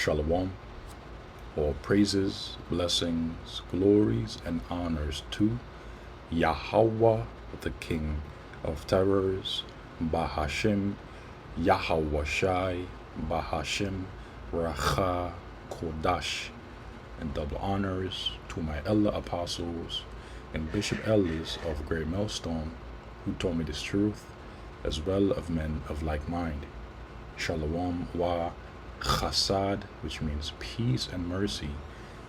Shalom. All praises, blessings, glories, and honors to Yahweh, the King of terrors, Bahashim, Yahweh Shai, Bahashim, Racha, Kodash, and double honors to my elder apostles and bishop elders of Great Millstone, who told me this truth, as well of men of like mind. Shalom wa chasad, which means peace and mercy,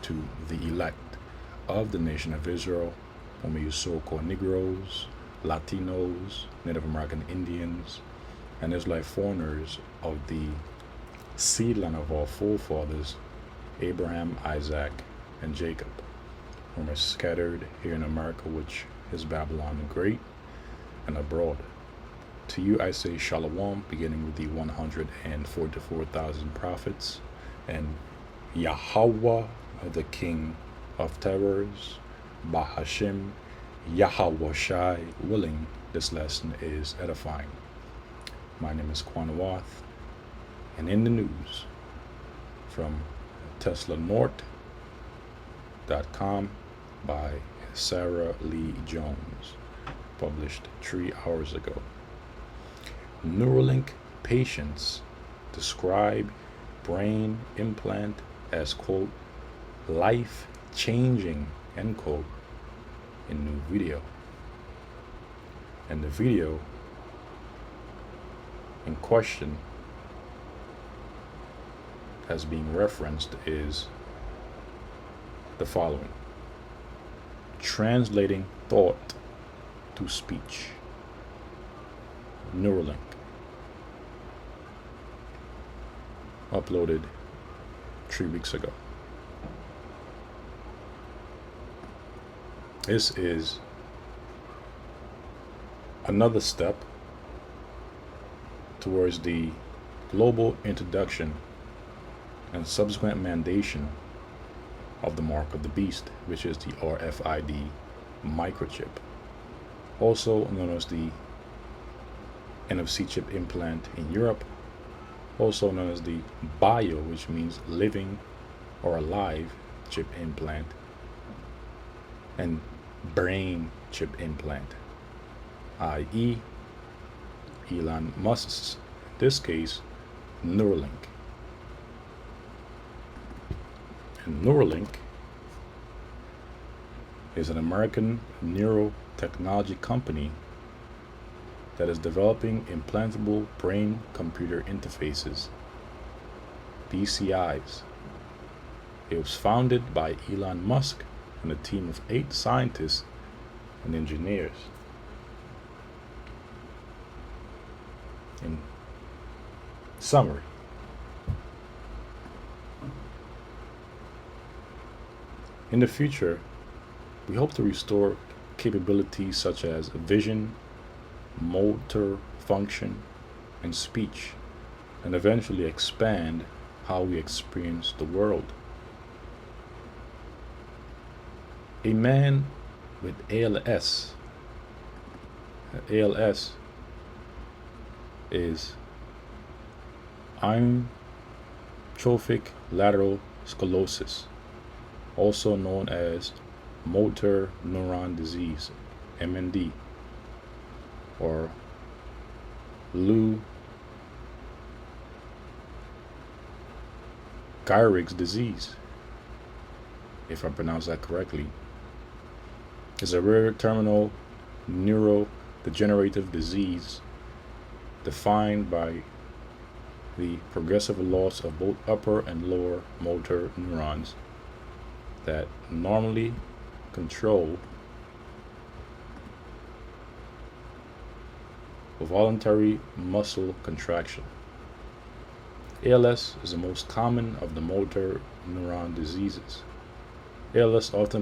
to the elect of the nation of Israel, whom you so-called Negroes, Latinos, Native American Indians, and Israelite foreigners of the seed line of our forefathers, Abraham, Isaac, and Jacob, whom are scattered here in America, which is Babylon the Great, and abroad. To you I say Shalom, beginning with the 144,000 prophets, and Yahweh, the King of terrors, Bahashim, Yahweh Shai, willing, this lesson is edifying. My name is Quanawath, and in the news from TeslaNort.com by Sarah Lee Jones, published 3 hours ago. Neuralink patients describe brain implant as, quote, life-changing, end quote, in new video. And the video in question as being referenced is the following: translating thought to speech. Neuralink. Uploaded 3 weeks ago. This is another step towards the global introduction and subsequent mandation of the mark of the beast, which is the RFID microchip, also known as the NFC chip implant in Europe, also known as the bio, which means living or alive chip implant, and brain chip implant, i.e. Elon Musk's, in this case, Neuralink. And Neuralink is an American neurotechnology company that is developing implantable brain-computer interfaces, BCIs. It was founded by Elon Musk and a team of 8 scientists and engineers. In summary, in the future, we hope to restore capabilities such as vision, motor function, and speech, and eventually expand how we experience the world. A man with ALS is amyotrophic lateral sclerosis, also known as motor neuron disease, MND, or Lou Gehrig's disease, if I pronounce that correctly, is a rare terminal neurodegenerative disease defined by the progressive loss of both upper and lower motor neurons that normally control voluntary muscle contraction. ALS is the most common of the motor neuron diseases. ALS often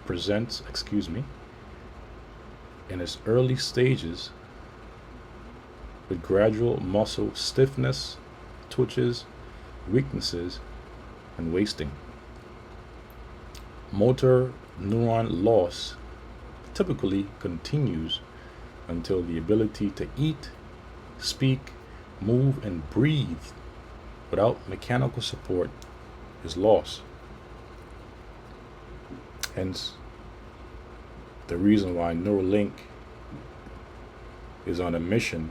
presents in its early stages with gradual muscle stiffness, twitches, weaknesses, and wasting. Motor neuron loss typically continues until the ability to eat, speak, move, and breathe without mechanical support is lost. Hence, the reason why Neuralink is on a mission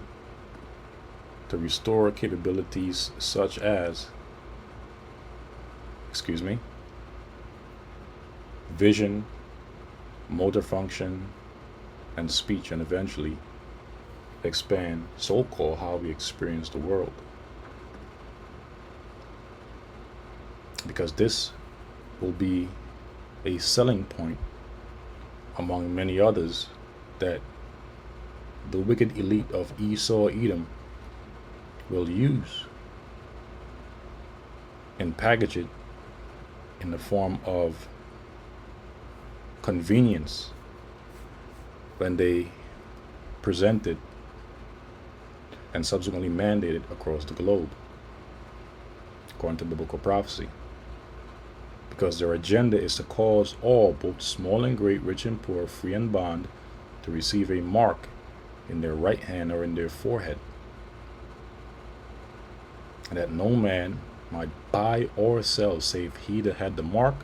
to restore capabilities such as, vision, motor function, and speech, and eventually expand so-called how we experience the world. Because this will be a selling point among many others that the wicked elite of Esau Edom will use and package it in the form of convenience when they present it and subsequently mandate it across the globe, according to biblical prophecy. Because their agenda is to cause all, both small and great, rich and poor, free and bond, to receive a mark in their right hand or in their forehead, and that no man might buy or sell save he that had the mark,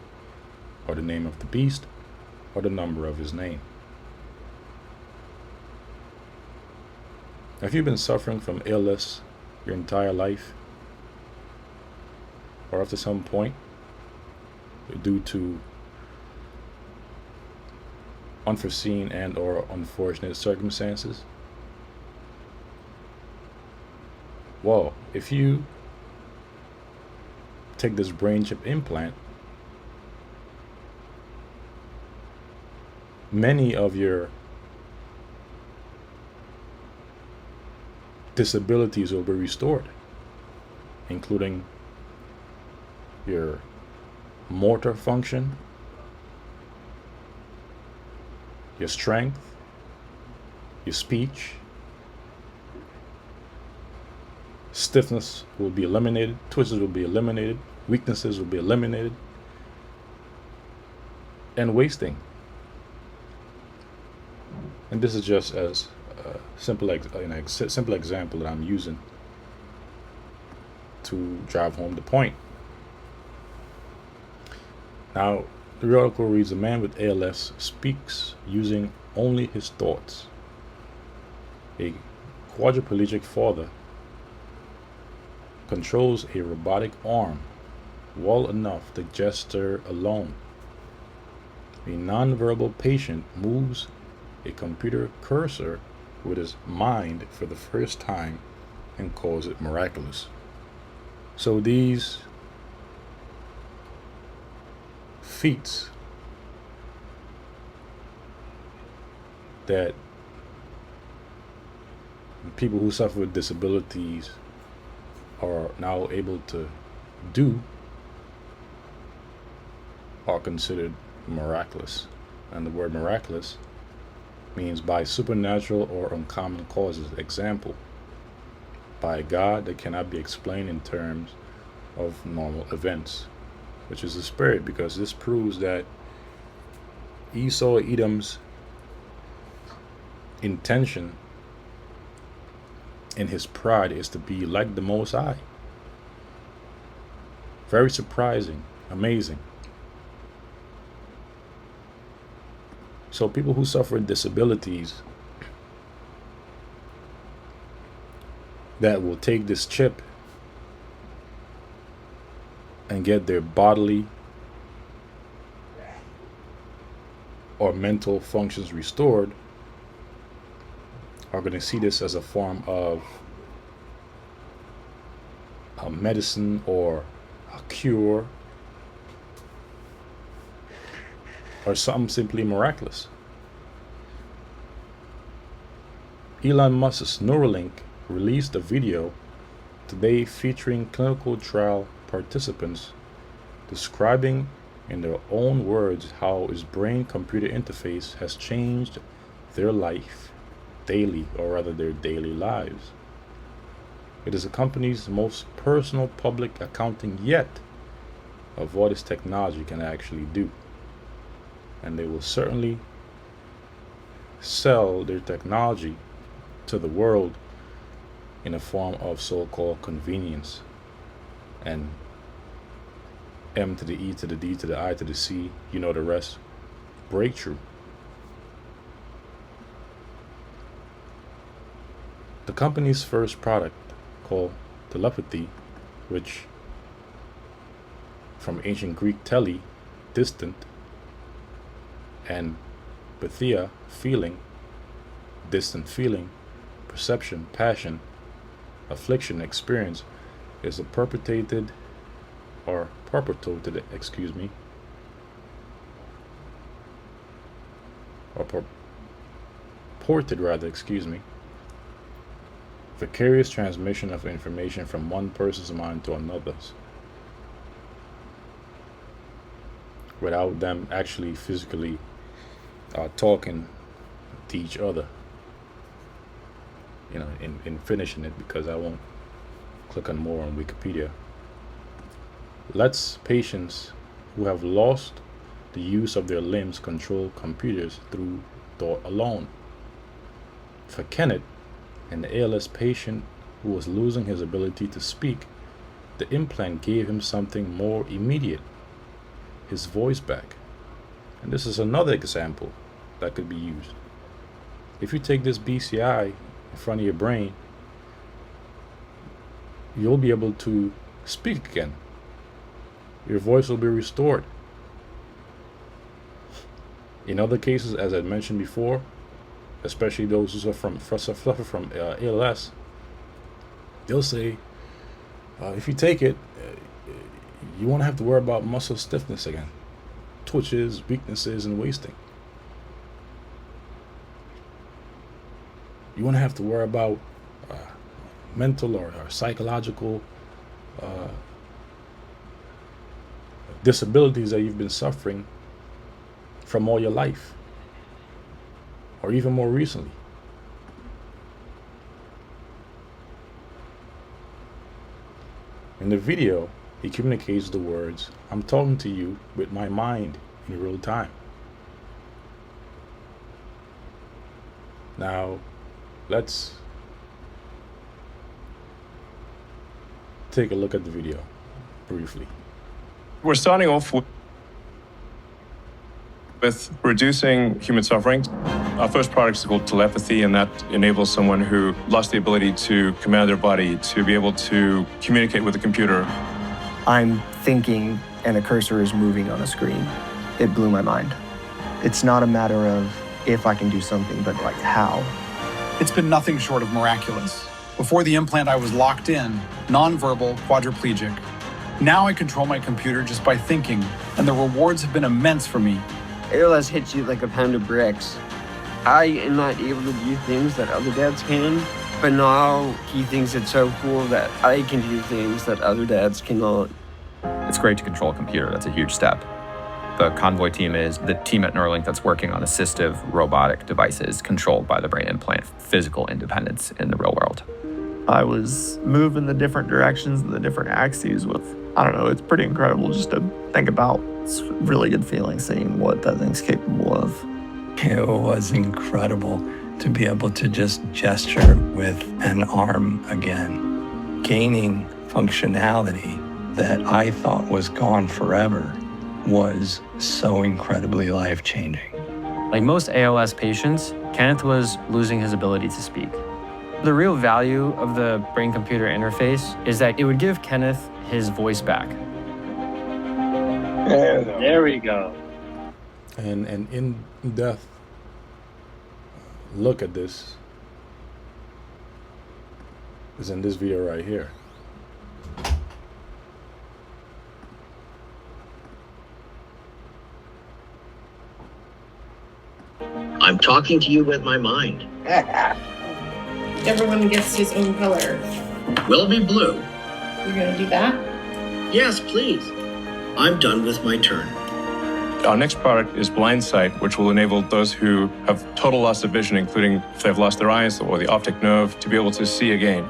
or the name of the beast, or the number of his name. If you've been suffering from ALS your entire life, or up to some point, due to unforeseen and or unfortunate circumstances, well, if you take this brain chip implant, many of your disabilities will be restored, including your motor function, your strength, your speech. Stiffness will be eliminated, twitches will be eliminated, weaknesses will be eliminated, and wasting. And this is just as a simple example that I'm using to drive home the point. Now, the article reads, a man with ALS speaks using only his thoughts. A quadriplegic father controls a robotic arm well enough to gesture alone. A nonverbal patient moves a computer cursor with his mind for the first time and calls it miraculous. So these feats that people who suffer with disabilities are now able to do are considered miraculous. And the word miraculous means by supernatural or uncommon causes. Example, by a God that cannot be explained in terms of normal events, which is the spirit, because this proves that Esau Edom's intention in his pride is to be like the Most High. Very surprising, amazing. So people who suffer with disabilities that will take this chip and get their bodily or mental functions restored are going to see this as a form of a medicine or a cure or something simply miraculous. Elon Musk's Neuralink released a video today featuring clinical trial participants describing in their own words how his brain-computer interface has changed their life daily, or rather their daily lives. It is the company's most personal public accounting yet of what its technology can actually do. And they will certainly sell their technology to the world in a form of so-called convenience. and M to the E to the D to the I to the C, you know the rest. Breakthrough. The company's first product, called telepathy, which from ancient Greek tele, distant, and pathia, feeling, distant feeling, perception, passion, affliction, experience, is a perpetrated or perpetrated, or purported rather, vicarious transmission of information from one person's mind to another's without them actually physically talking to each other. You know, in finishing it, because I won't click on more on Wikipedia, lets patients who have lost the use of their limbs control computers through thought alone. For Kenneth, an ALS patient who was losing his ability to speak, the implant gave him something more immediate, his voice back. And this is another example that could be used. If you take this BCI in front of your brain, you'll be able to speak again. Your voice will be restored. In other cases, as I mentioned before, especially those who suffer from ALS, they'll say, if you take it, you won't have to worry about muscle stiffness again, twitches, weaknesses, and wasting. You won't have to worry about mental or psychological disabilities that you've been suffering from all your life, or even more recently. In the video, he communicates the words, "I'm talking to you with my mind in real time." Now, let's take a look at the video briefly. We're starting off with reducing human suffering. Our first product is called telepathy, and that enables someone who lost the ability to command their body to be able to communicate with the computer. I'm thinking and a cursor is moving on a screen. It blew my mind. It's not a matter of if I can do something, but like how. It's been nothing short of miraculous. Before the implant, I was locked in, nonverbal, quadriplegic. Now I control my computer just by thinking, and the rewards have been immense for me. ALS hits you like a pound of bricks. I am not able to do things that other dads can, but now he thinks it's so cool that I can do things that other dads cannot. It's great to control a computer. That's a huge step. The Convoy team is the team at Neuralink that's working on assistive robotic devices controlled by the brain implant, physical independence in the real world. I was moving the different directions and the different axes with, I don't know, it's pretty incredible just to think about. It's a really good feeling seeing what that thing's capable of. It was incredible to be able to just gesture with an arm again, gaining functionality that I thought was gone forever was so incredibly life-changing. Like most ALS patients, Kenneth was losing his ability to speak. The real value of the brain-computer interface is that it would give Kenneth his voice back. There we go. And in depth look at this is in this video right here. I'm talking to you with my mind. Everyone gets his own color. Will be blue. You're gonna do that? Yes, please. I'm done with my turn. Our next product is blind sight, which will enable those who have total loss of vision, including if they've lost their eyes or the optic nerve, to be able to see again.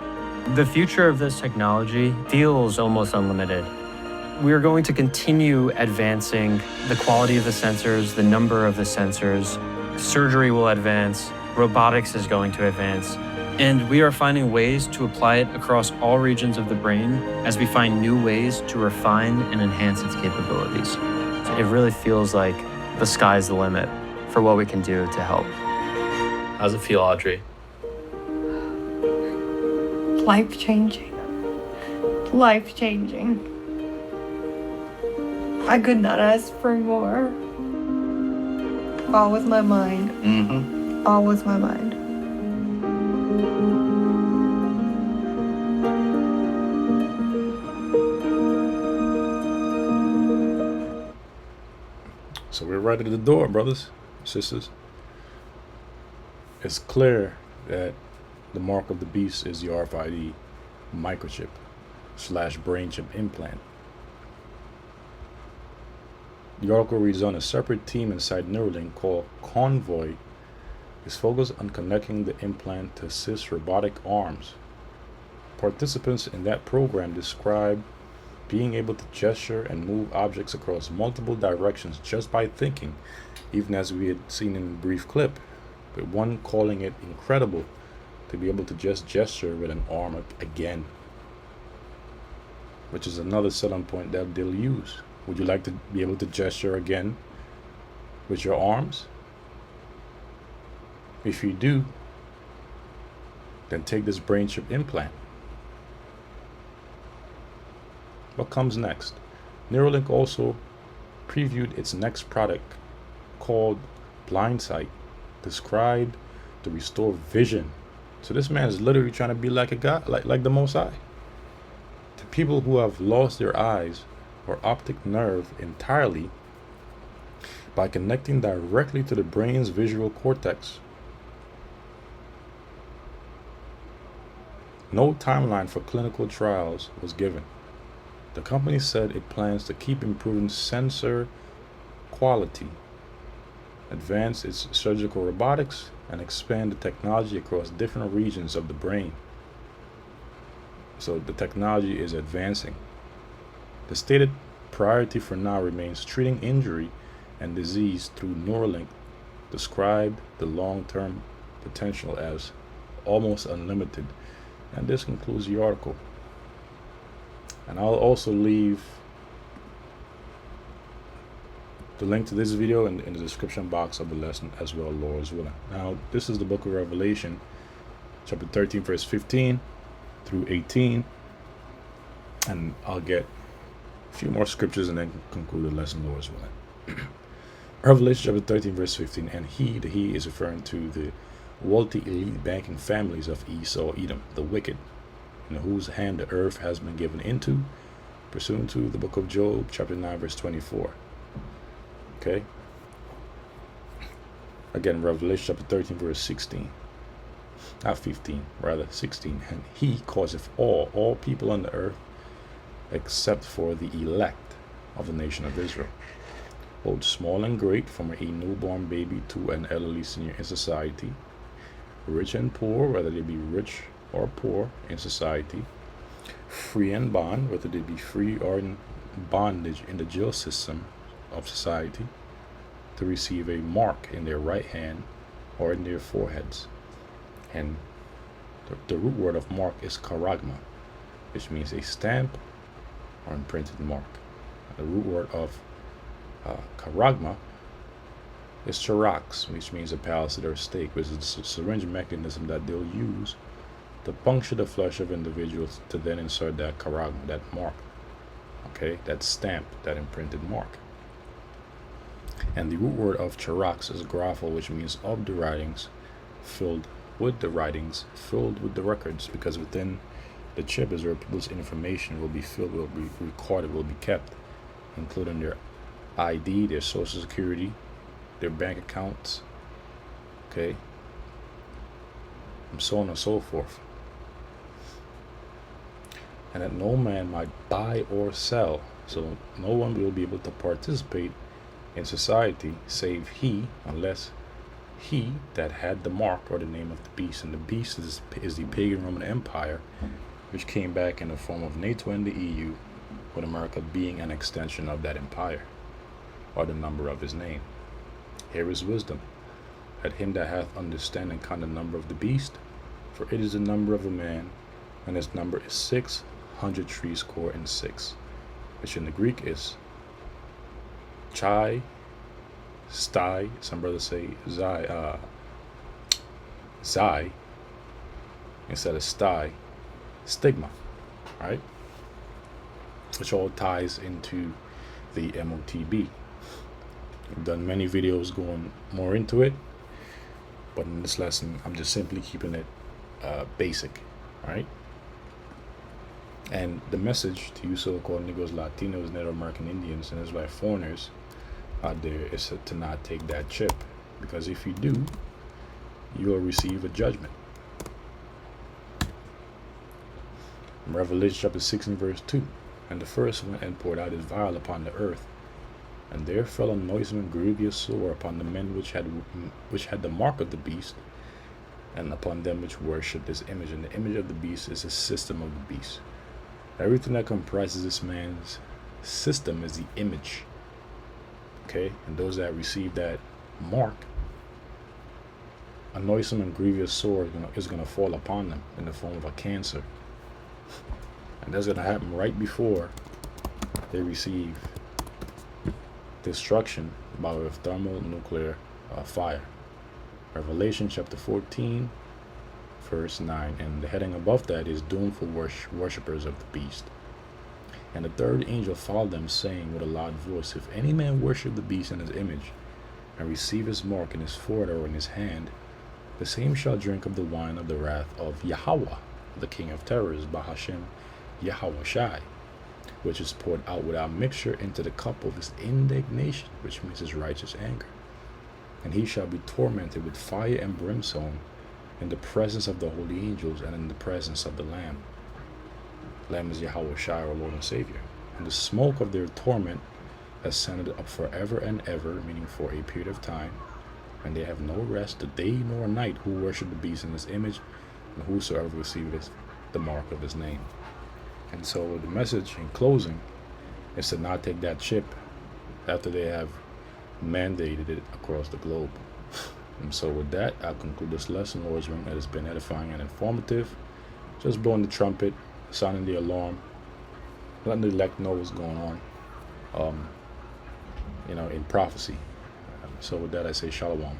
The future of this technology feels almost unlimited. We're going to continue advancing the quality of the sensors, the number of the sensors. Surgery will advance, robotics is going to advance, And we are finding ways to apply it across all regions of the brain as we find new ways to refine and enhance its capabilities. It really feels like the sky's the limit for what we can do to help. How's it feel, Audrey? Life-changing. Life-changing. I could not ask for more. All with my mind. Mm-hmm. All with my mind. So we're right at the door, brothers, sisters. It's clear that the mark of the beast is the RFID microchip / brain chip implant. The article reads on: a separate team inside Neuralink called Convoy is focused on connecting the implant to assist robotic arms. Participants in that program describe being able to gesture and move objects across multiple directions just by thinking, even as we had seen in a brief clip, with one calling it incredible to be able to just gesture with an arm again, which is another selling point that they'll use. Would you like to be able to gesture again with your arms? If you do, then take this brain chip implant. What comes next? Neuralink also previewed its next product called Blindsight, described to restore vision. So this man is literally trying to be like a God, like the Most High. To people who have lost their eyes or optic nerve entirely by connecting directly to the brain's visual cortex. No timeline for clinical trials was given. The company said it plans to keep improving sensor quality, advance its surgical robotics, and expand the technology across different regions of the brain. So the technology is advancing. The stated priority for now remains treating injury and disease through Neuralink, described the long-term potential as almost unlimited. And this concludes the article. And I'll also leave the link to this video in the description box of the lesson as well, Lord's willing. Now, this is the book of Revelation, chapter 13, verse 15 through 18. And I'll get a few more scriptures and then conclude the lesson, Lord's willing. Revelation chapter 13, verse 15. And the he is referring to the wealthy elite banking families of Esau, Edom, the wicked, in whose hand the earth has been given into, pursuant to the book of Job, chapter 9, verse 24. Okay? Again, Revelation chapter 13, verse 16. Not 15, rather 16. And he causeth all people on the earth, except for the elect of the nation of Israel, both small and great, from a newborn baby to an elderly senior in society, rich and poor, whether they be rich or poor in society, free and bond, whether they be free or in bondage in the jail system of society, to receive a mark in their right hand or in their foreheads. And the root word of mark is charagma, which means a stamp or imprinted mark. The root word of charagma is charax, which means a palisade or stake, which is a syringe mechanism that they'll use to puncture the flesh of individuals to then insert that charagma, that mark, okay, that stamp, that imprinted mark. And the root word of charax is graphel, which means of the writings, filled with the writings, filled with the records, because within the chip is where people's information will be filled, will be recorded, will be kept, including their ID, their social security, their bank accounts, okay, and so on and so forth. And that no man might buy or sell, so no one will be able to participate in society save he, unless he that had the mark or the name of the beast. And the beast is the pagan Roman Empire, which came back in the form of NATO and the EU, with America being an extension of that empire, or the number of his name. Here is wisdom. Let him that hath understanding count the number of the beast, For it is the number of a man, and his number is 666, which in the Greek is chai, stai, some brothers say zai, instead of stai, stigma, right? Which all ties into the MOTB. I've done many videos going more into it, but in this lesson, I'm just simply keeping it basic, right? And the message to you so-called Negroes, Latinos, Native American Indians, and Israelite foreigners out there is to not take that chip, because if you do, you will receive a judgment. Revelation chapter 16 verse 2, and the first went and poured out his vial upon the earth, and there fell a noisome and grievous sore upon the men which had the mark of the beast, and upon them which worshipped his image. And the image of the beast is the system of the beast. Everything that comprises this man's system is the image. Okay, and those that receive that mark, a noisome and grievous sore is gonna fall upon them in the form of a cancer. And that's going to happen right before they receive destruction by way of thermonuclear fire. Revelation chapter 14, verse 9. And the heading above that is doom for worshippers of the beast. And the third angel followed them, saying with a loud voice, if any man worship the beast in his image, and receive his mark in his forehead or in his hand, the same shall drink of the wine of the wrath of Yahweh, the King of terrors, Bahashem Yahweh Shai, which is poured out without mixture into the cup of his indignation, which means his righteous anger. And he shall be tormented with fire and brimstone in the presence of the holy angels and in the presence of the Lamb. Lamb is Yahweh Shai, our Lord and Savior. And the smoke of their torment ascended up forever and ever, meaning for a period of time, and they have no rest, the day nor night, who worship the beast in his image, and whosoever receiveth the mark of his name. And so the message in closing is to not take that chip after they have mandated it across the globe. And so with that, I'll conclude this lesson, Lord's Ring, that has been edifying and informative. Just blowing the trumpet, sounding the alarm, letting the elect know what's going on, in prophecy. So with that, I say shalom.